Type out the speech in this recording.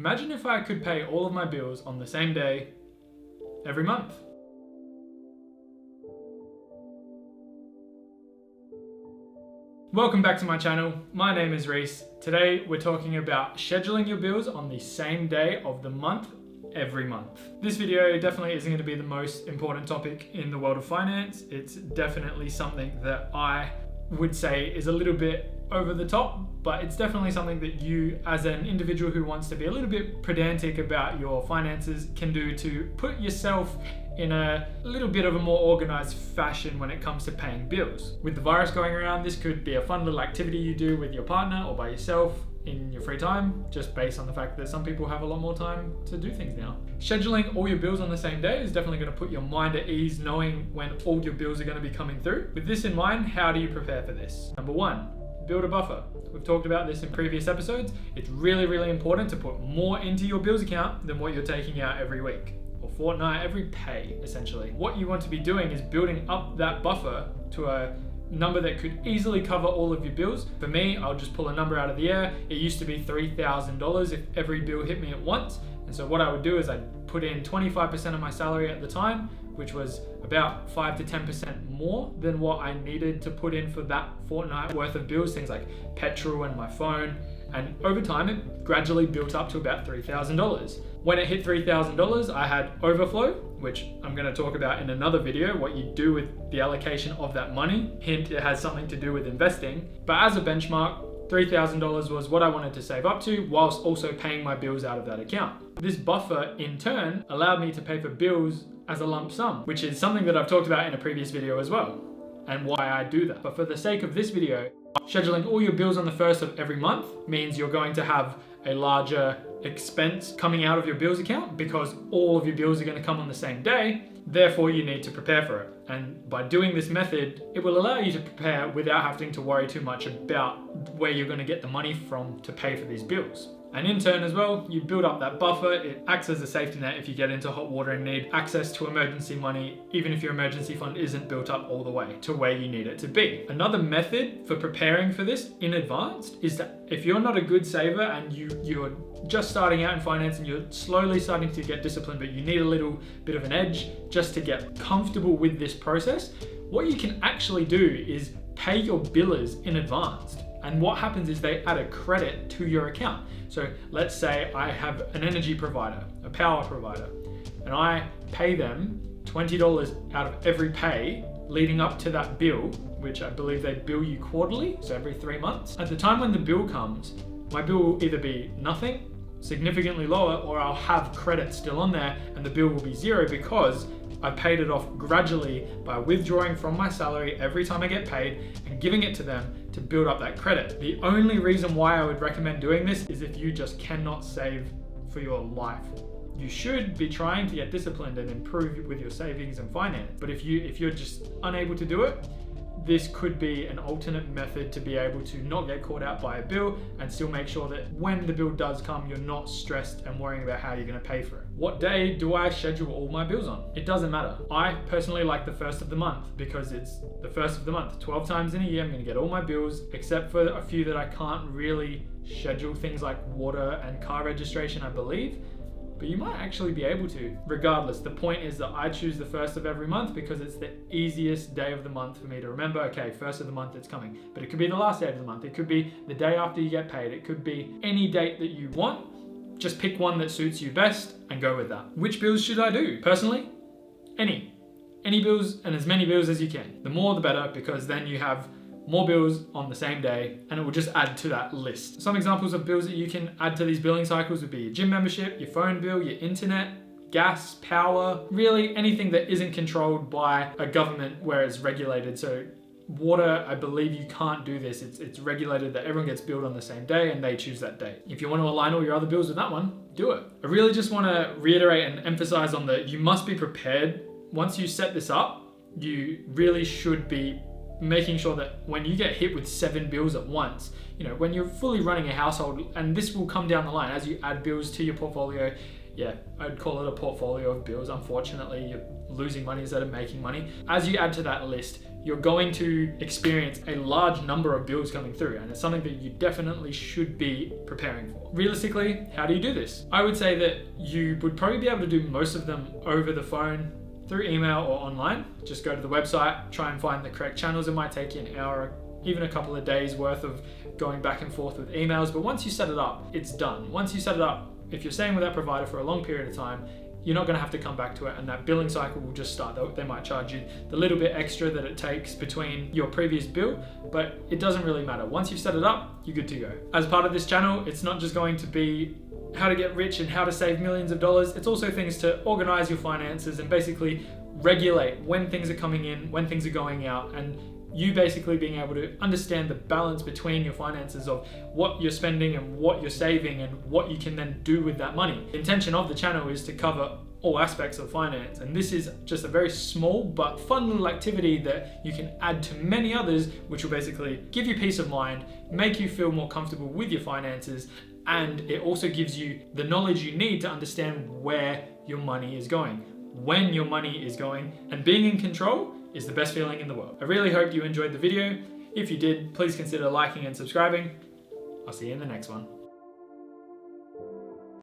Imagine if I could pay all of my bills on the same day, every month. Welcome back to my channel. My name is Reese. Today we're talking about scheduling your bills on the same day of the month, every month. This video definitely isn't going to be the most important topic in the world of finance. It's definitely something that I would say is a little bit over the top, but it's definitely something that you as an individual who wants to be a little bit pedantic about your finances can do to put yourself in a little bit of a more organized fashion when it comes to paying bills. With the virus going around, this could be a fun little activity you do with your partner or by yourself in your free time, just based on the fact that some people have a lot more time to do things now. Scheduling all your bills on the same day is definitely going to put your mind at ease knowing when all your bills are going to be coming through. With this in mind, how do you prepare for this? Number one, build a buffer. We've talked about this in previous episodes. It's really, really important to put more into your bills account than what you're taking out every week or fortnight, every pay, essentially. What you want to be doing is building up that buffer to a number that could easily cover all of your bills. For me, I'll just pull a number out of the air. It used to be $3,000 if every bill hit me at once. And so what I would do is I'd put in 25% of my salary at the time, which was about 5 to 10% more than what I needed to put in for that fortnight worth of bills, things like petrol and my phone. And over time, it gradually built up to about $3,000. When it hit $3,000, I had overflow, which I'm going to talk about in another video, what you do with the allocation of that money. Hint, it has something to do with investing. But as a benchmark, $3,000 was what I wanted to save up to, whilst also paying my bills out of that account. This buffer, in turn, allowed me to pay for bills as a lump sum, which is something that I've talked about in a previous video as well, and why I do that. But for the sake of this video, scheduling all your bills on the first of every month means you're going to have a larger expense coming out of your bills account because all of your bills are going to come on the same day. Therefore, you need to prepare for it. And by doing this method, it will allow you to prepare without having to worry too much about where you're going to get the money from to pay for these bills. And in turn as well, you build up that buffer. It acts as a safety net if you get into hot water and need access to emergency money, even if your emergency fund isn't built up all the way to where you need it to be. Another method for preparing for this in advance is that if you're not a good saver and you're just starting out in finance and you're slowly starting to get disciplined, but you need a little bit of an edge just to get comfortable with this process, what you can actually do is pay your billers in advance. And what happens is they add a credit to your account. So let's say I have an energy provider, a power provider, and I pay them $20 out of every pay leading up to that bill, which I believe they bill you quarterly, so every 3 months. At the time when the bill comes, my bill will either be nothing, significantly lower, or I'll have credit still on there and the bill will be zero because I paid it off gradually by withdrawing from my salary every time I get paid and giving it to them to build up that credit. The only reason why I would recommend doing this is if you just cannot save for your life. You should be trying to get disciplined and improve with your savings and finance. But if you're just unable to do it, this could be an alternate method to be able to not get caught out by a bill and still make sure that when the bill does come, you're not stressed and worrying about how you're going to pay for it. What day do I schedule all my bills on? It doesn't matter. I personally like the first of the month because it's the first of the month. 12 times in a year, I'm going to get all my bills, except for a few that I can't really schedule, things like water and car registration, I believe. But you might actually be able to. Regardless, the point is that I choose the first of every month because it's the easiest day of the month for me to remember, okay, first of the month it's coming. But it could be the last day of the month. It could be the day after you get paid. It could be any date that you want. Just pick one that suits you best and go with that. Which bills should I do? Personally, any bills and as many bills as you can. The more the better, because then you have more bills on the same day and it will just add to that list. Some examples of bills that you can add to these billing cycles would be your gym membership, your phone bill, your internet, gas, power, really anything that isn't controlled by a government where it's regulated. So water, I believe you can't do this. It's regulated that everyone gets billed on the same day and they choose that date. If you want to align all your other bills with that one, do it. I really just want to reiterate and emphasize on that you must be prepared. Once you set this up, you really should be making sure that when you get hit with 7 bills at once, when you're fully running a household, and this will come down the line as you add bills to your portfolio, yeah, I'd call it a portfolio of bills. Unfortunately, you're losing money instead of making money. As you add to that list, you're going to experience a large number of bills coming through, and it's something that you definitely should be preparing for. Realistically, how do you do this? I would say that you would probably be able to do most of them over the phone, through email or online. Just go to the website, try and find the correct channels. It might take you an hour, even a couple of days worth of going back and forth with emails, but once you set it up, it's done. Once you set it up, if you're staying with that provider for a long period of time, you're not going to have to come back to it, and that billing cycle will just start. They might charge you the little bit extra that it takes between your previous bill, but it doesn't really matter. Once you've set it up, you're good to go. As part of this channel, it's not just going to be how to get rich and how to save millions of dollars. It's also things to organize your finances and basically regulate when things are coming in, when things are going out, and you basically being able to understand the balance between your finances of what you're spending and what you're saving and what you can then do with that money. The intention of the channel is to cover all aspects of finance, and this is just a very small but fun little activity that you can add to many others, which will basically give you peace of mind, make you feel more comfortable with your finances, and it also gives you the knowledge you need to understand where your money is going, when your money is going, and being in control is the best feeling in the world. I really hope you enjoyed the video. If you did, please consider liking and subscribing. I'll see you in the next one.